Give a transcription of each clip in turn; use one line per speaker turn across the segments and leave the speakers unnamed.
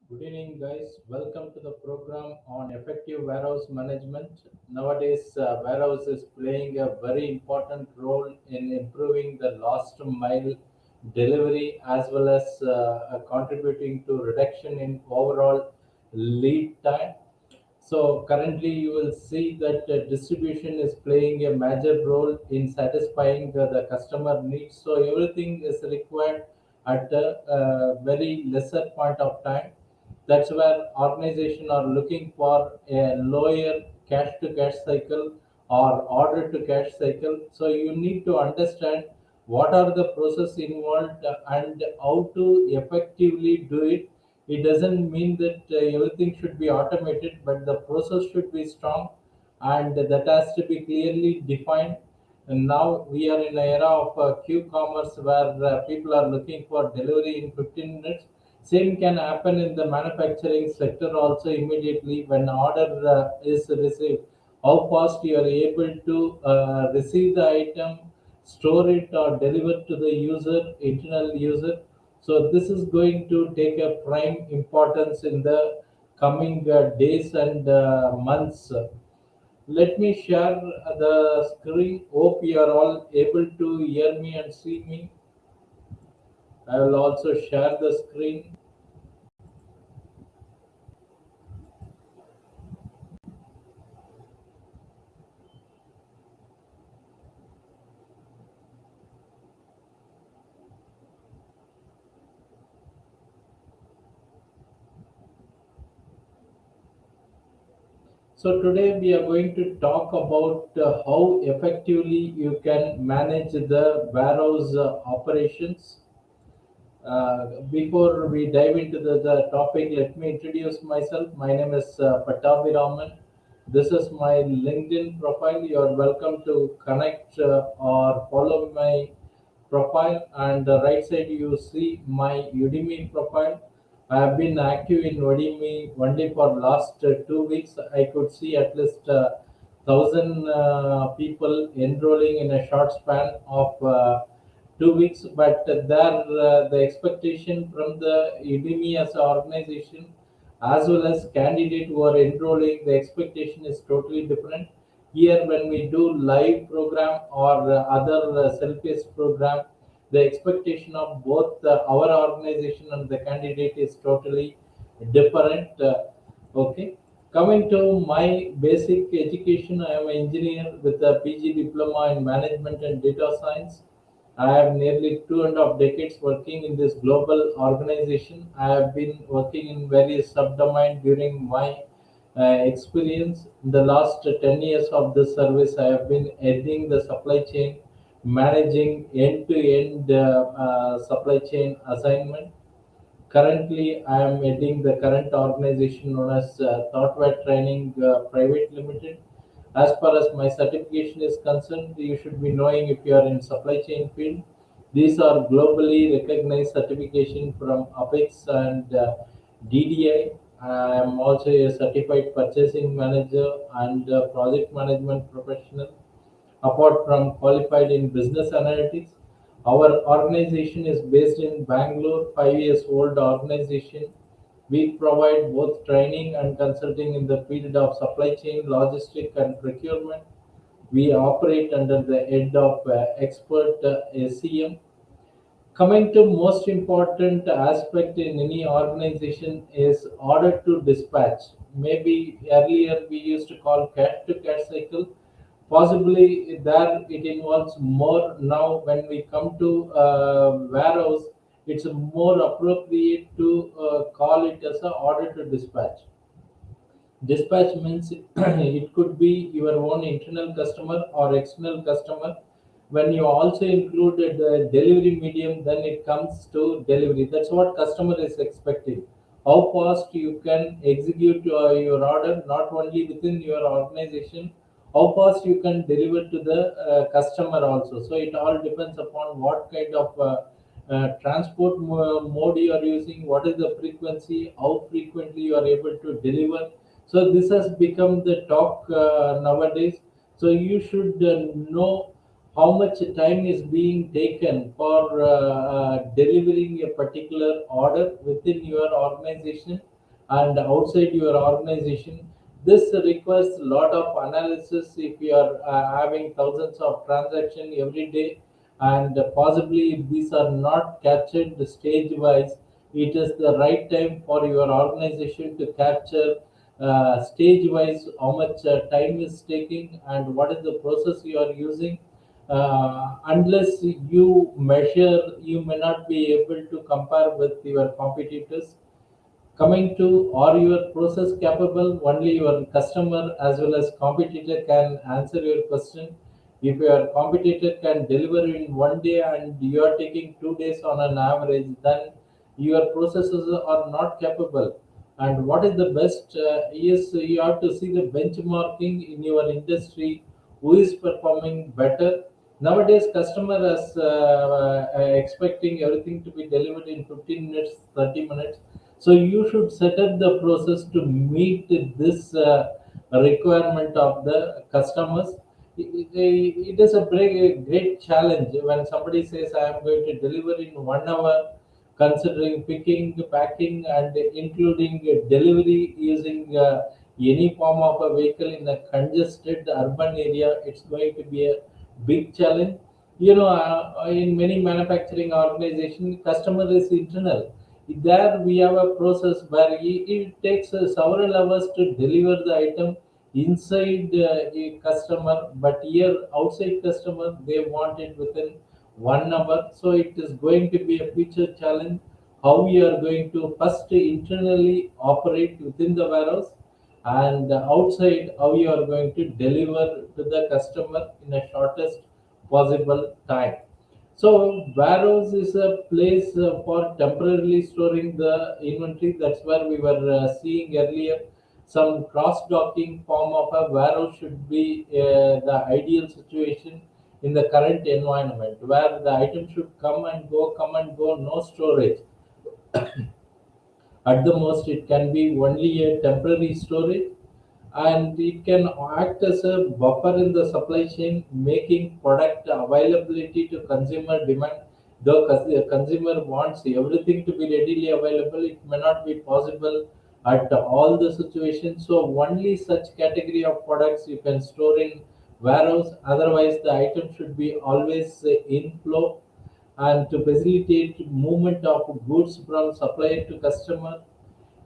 Good evening, guys. Welcome to the program on effective warehouse management. Nowadays, warehouse is playing a very important role in improving the last mile delivery as well as contributing to reduction in overall lead time. So currently, you will see that distribution is playing a major role in satisfying the customer needs. So everything is required at a very lesser point of time. That's where organizations are looking for a lower cash to cash cycle or order to cash cycle. So you need to understand what are the process involved and how to effectively do it. It doesn't mean that everything should be automated, but the process should be strong and that has to be clearly defined. And now we are in an era of q-commerce where people are looking for delivery in 15 minutes. Same can happen in the manufacturing sector also. Immediately when order is received, how fast you are able to receive the item, store it or deliver to the user, internal user. So this is going to take a prime importance in the coming days and months. Let me share the screen. Hope you are all able to hear me and see me. I will also share the screen. So today we are going to talk about how effectively you can manage the warehouse operations. Before we dive into the topic, let me introduce myself. My name is Pattabi Raman. This is my LinkedIn profile. You are welcome to connect or follow my profile. And the right side, you see my Udemy profile. I have been active in Udemy only for last 2 weeks. I could see at least 1,000 people enrolling in a short span of 2 weeks, but there the expectation from the Udemy as an organization as well as candidate who are enrolling, the expectation is totally different. Here, when we do live program or other self-paced program, the expectation of both our organization and the candidate is totally different. Okay. Coming to my basic education, I am an engineer with a PG diploma in management and data science. I have nearly 2.5 decades working in this global organization. I have been working in various subdomains during my experience. In the last 10 years of this service, I have been heading the supply chain, managing end-to-end supply chain assignment. Currently, I am heading the current organization known as Thoughtware Training Private Limited. As far as my certification is concerned, you should be knowing if you are in supply chain field. These are globally recognized certification from Apex and DDI. I am also a certified purchasing manager and project management professional. Apart from qualified in business analytics, our organization is based in Bangalore, 5 years old organization. We provide both training and consulting in the field of supply chain, logistic, and procurement. We operate under the head of expert SCM. Coming to most important aspect in any organization is order to dispatch. Maybe earlier we used to call cash to cash cycle. Possibly there it involves more now when we come to warehouse. It's more appropriate to call it as a order to dispatch. Dispatch means it could be your own internal customer or external customer. When you also included the delivery medium, then it comes to delivery. That's what customer is expecting. How fast you can execute your order, not only within your organization, how fast you can deliver to the customer also. So it all depends upon what kind of transport mode you are using, what is the frequency, how frequently you are able to deliver. So this has become the talk nowadays. So you should know how much time is being taken for delivering a particular order within your organization. and outside your organization. This requires a lot of analysis if you are having thousands of transactions every day, and possibly if these are not captured stage wise, it is the right time for your organization to capture stage wise how much time is taking and what is the process you are using. Unless you measure, you may not be able to compare with your competitors. Coming to, are your process capable? Only your customer as well as competitor can answer your question. If your competitor can deliver in 1 day and you are taking 2 days on an average, then your processes are not capable. And what is the best? Yes, you have to see the benchmarking in your industry, who is performing better. Nowadays customer is expecting everything to be delivered in 15 minutes, 30 minutes. So you should set up the process to meet this requirement of the customers. It is a great challenge when somebody says I am going to deliver in 1 hour, considering picking, packing, and including delivery using any form of a vehicle in a congested urban area. It's going to be a big challenge. In many manufacturing organization, customer is internal. There we have a process where it takes several hours to deliver the item inside a customer, but here outside customer they want it within 1 hour. So it is going to be a future challenge how we are going to first internally operate within the warehouse, and outside how you are going to deliver to the customer in a shortest possible time. So warehouse is a place for temporarily storing the inventory. That's where we were seeing earlier. Some cross-docking form of a warehouse should be the ideal situation in the current environment, where the item should come and go, no storage. At the most, it can be only a temporary storage, and it can act as a buffer in the supply chain, making product availability to consumer demand. Though the consumer wants everything to be readily available, it may not be possible at all the situations. So only such category of products you can store in warehouse. Otherwise, the item should be always in flow, and to facilitate movement of goods from supplier to customer,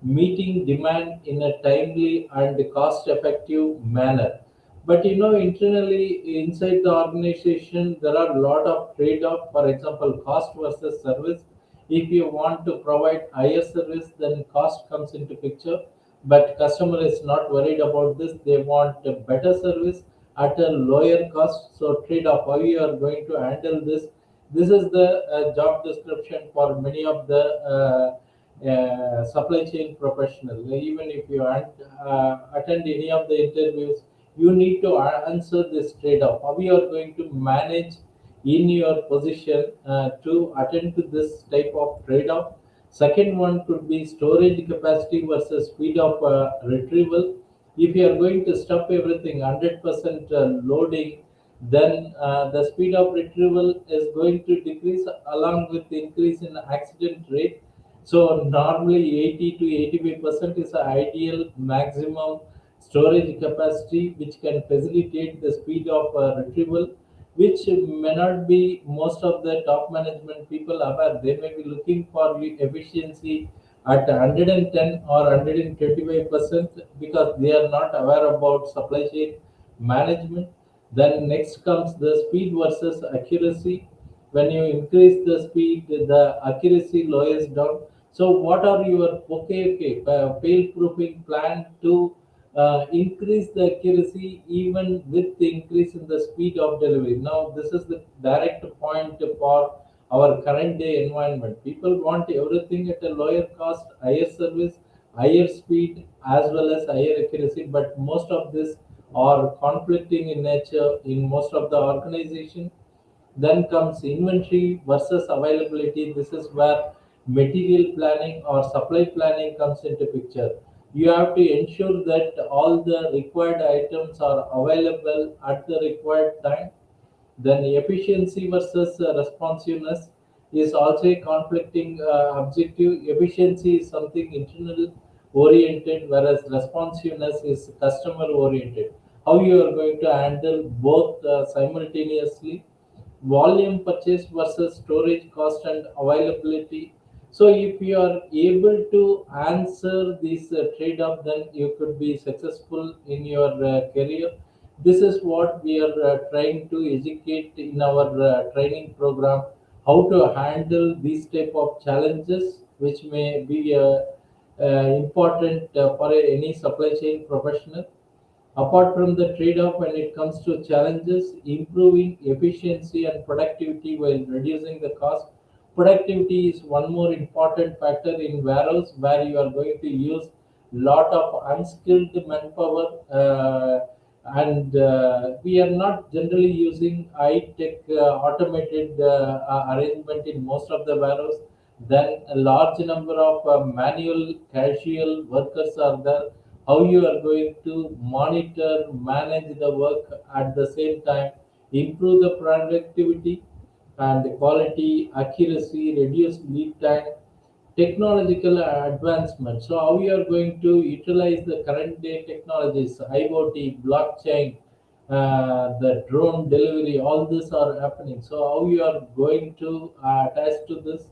meeting demand in a timely and cost effective manner. But internally inside the organization, there are a lot of trade off. For example, cost versus service. If you want to provide higher service, then cost comes into picture. But customer is not worried about this. They want a better service at a lower cost. So trade off. How you are going to handle this? This is the job description for many of the supply chain professional. Even if you attend any of the interviews, you need to answer this trade-off. How you are going to manage in your position to attend to this type of trade-off. Second one could be storage capacity versus speed of retrieval. If you are going to stuff everything 100% loading, then the speed of retrieval is going to decrease along with the increase in accident rate. So normally 80 to 85% is the ideal maximum storage capacity, which can facilitate the speed of retrieval, which may not be most of the top management people aware. They may be looking for the efficiency at 110 or 125% because they are not aware about supply chain management. Then next comes the speed versus accuracy. When you increase the speed, the accuracy lowers down. So what are your fail proofing plan to increase the accuracy even with the increase in the speed of delivery? Now this is the direct point for our current day environment. People want everything at a lower cost, higher service, higher speed, as well as higher accuracy, but most of this are conflicting in nature in most of the organization. Then comes inventory versus availability. This is where material planning or supply planning comes into picture. You have to ensure that all the required items are available at the required time. Then efficiency versus responsiveness is also a conflicting objective. Efficiency is something internal, oriented, whereas responsiveness is customer oriented. How you are going to handle both simultaneously, volume purchase versus storage cost and availability. So if you are able to answer this trade-off, then you could be successful in your career. This is what we are trying to educate in our training program, how to handle these type of challenges, which may be important for any supply chain professional. Apart from the trade-off when it comes to challenges, improving efficiency and productivity while reducing the cost. Productivity is one more important factor in warehouse where you are going to use lot of unskilled manpower, and we are not generally using high-tech automated arrangement in most of the warehouse. Then a large number of manual casual workers are there. How you are going to monitor, manage the work, at the same time improve the productivity and quality, accuracy, reduce lead time, technological advancement. So how you are going to utilize the current day technologies, IoT, blockchain, the drone delivery, all this are happening. So how you are going to attach to this?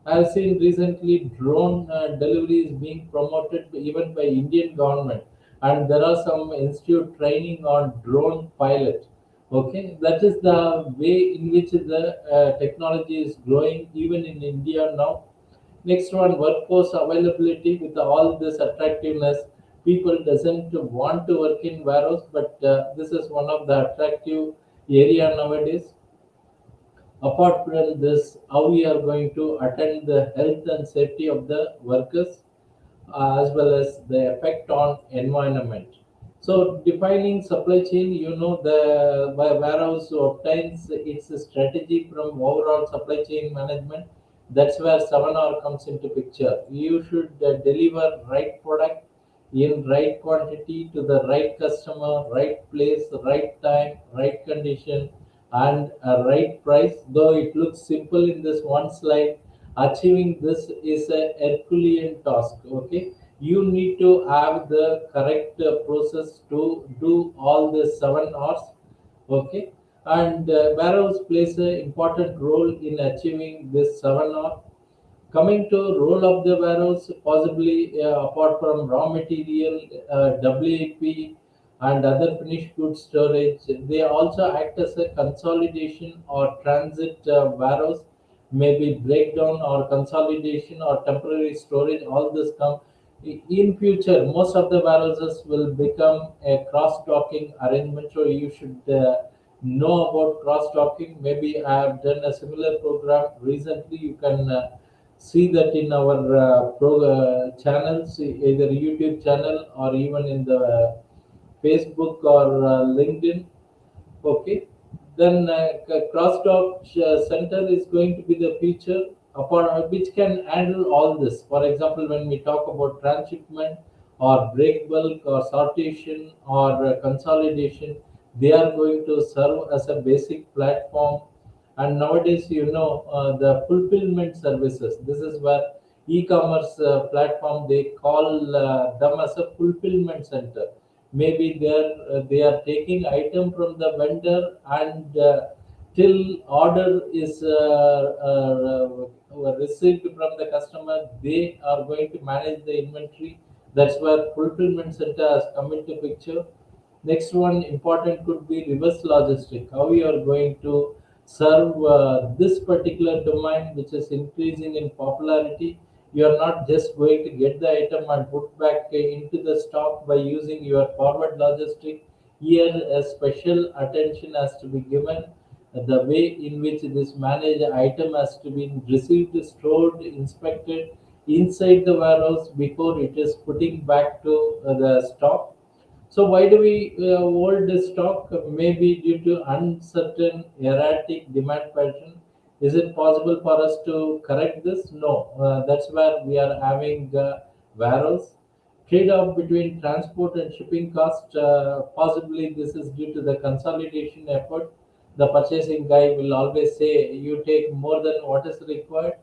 I've seen recently drone delivery is being promoted even by Indian government, and there are some institute training on drone pilot. Okay, that is the way in which the technology is growing even in India now. Next one, workforce availability. With all this attractiveness, people doesn't want to work in warehouse, but this is one of the attractive area nowadays. Apart from this, how we are going to attend the health and safety of the workers, as well as the effect on environment. So defining supply chain, the warehouse obtains its strategy from overall supply chain management. That's where 7R comes into picture. You should deliver right product in right quantity to the right customer, right place, right time, right condition, and a right price. Though it looks simple in this one slide, achieving this is a Herculean task. Okay, you need to have the correct process to do all the 7 R's. Okay, and warehouse plays an important role in achieving this 7R. Coming to role of the warehouse, possibly apart from raw material, WAP, and other finished goods storage, they also act as a consolidation or transit warehouse, maybe breakdown or consolidation or temporary storage. All this come in future. Most of the warehouses will become a cross-docking arrangement, so you should know about cross-docking. Maybe I have done a similar program recently. You can see that in our channels, either YouTube channel or even in the Facebook or LinkedIn. Okay, then crosstalk center is going to be the feature upon which can handle all this. For example, when we talk about transshipment or break bulk or sortation or consolidation, they are going to serve as a basic platform. And nowadays, the fulfillment services. This is where e-commerce platform, they call them as a fulfillment center. Maybe they are taking item from the vendor, and till order is received from the customer, they are going to manage the inventory. That's where fulfillment center has come into picture. Next one important could be reverse logistic. How we are going to serve this particular domain, which is increasing in popularity. You are not just going to get the item and put back into the stock by using your forward logistic. Here, a special attention has to be given. The way in which this managed item has to be received, stored, inspected inside the warehouse before it is putting back to the stock. So why do we hold the stock? Maybe due to uncertain, erratic demand pattern. Is it possible for us to correct this? No. That's where we are having warehouse. Trade-off between transport and shipping cost. Possibly this is due to the consolidation effort. The purchasing guy will always say, "You take more than what is required."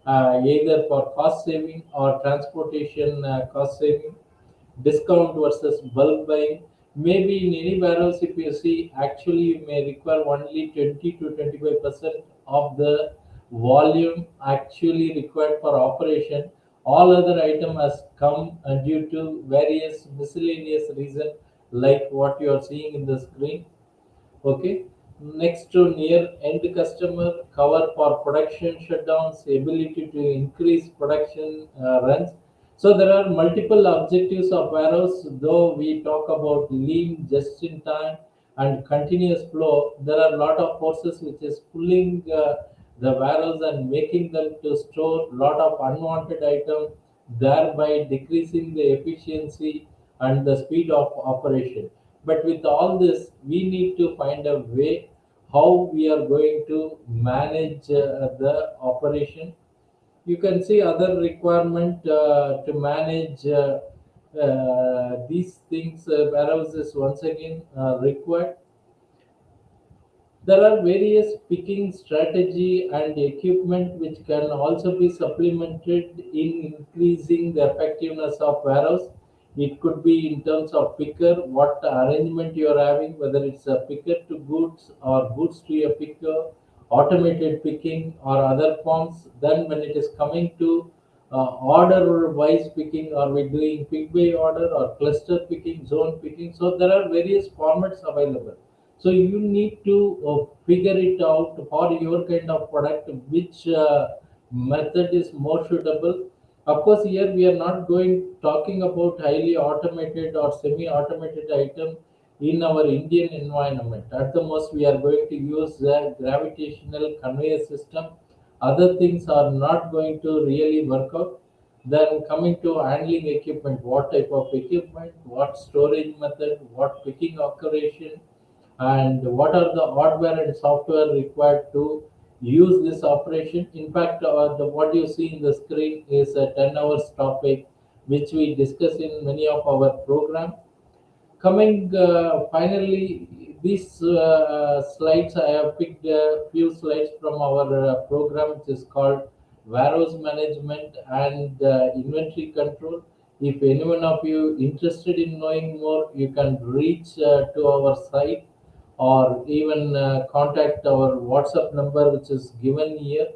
either for cost saving or transportation cost saving, discount versus bulk buying. Maybe in any warehouse, if you see, actually you may require only 20 to 25% of the volume actually required for operation. All other item has come due to various miscellaneous reason, like what you are seeing in the screen. Okay. Next to near end customer cover for production shutdowns, ability to increase production runs. So there are multiple objectives of warehouse. Though we talk about lean, just in time, and continuous flow, there are a lot of forces which is pulling the warehouse and making them to store lot of unwanted items, thereby decreasing the efficiency and the speed of operation. But with all this, we need to find a way how we are going to manage the operation. You can see other requirement to manage these things. Warehouses once again required. There are various picking strategy and equipment which can also be supplemented in increasing the effectiveness of warehouse. It could be in terms of picker, what arrangement you are having, whether it's a picker to goods or goods to a picker, automated picking or other forms. Then when it is coming to order wise picking, are we doing pick by order or cluster picking, zone picking? So there are various formats available. So you need to figure it out for your kind of product, which method is more suitable. Of course, here we are not going talking about highly automated or semi-automated item in our Indian environment. At the most, we are going to use the gravitational conveyor system. Other things are not going to really work out. Then coming to handling equipment, what type of equipment, what storage method, what picking operation, and what are the hardware and software required to use this operation. In fact, what you see in the screen is a 10 hours topic which we discuss in many of our program. Coming finally, these slides, I have picked a few slides from our program, which is called Warehouse Management and Inventory Control. If anyone of you interested in knowing more, you can reach to our site or even contact our WhatsApp number, which is given here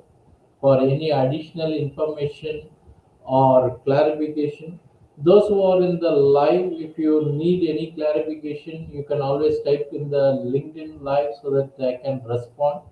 for any additional information or clarification. Those who are in the live, if you need any clarification, you can always type in the LinkedIn live so that I can respond.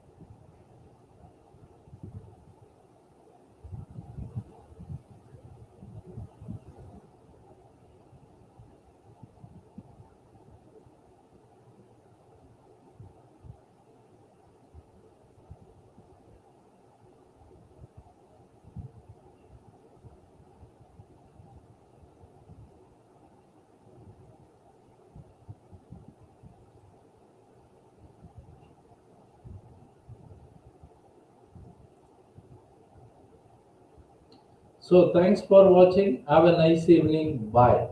So thanks for watching. Have a nice evening. Bye.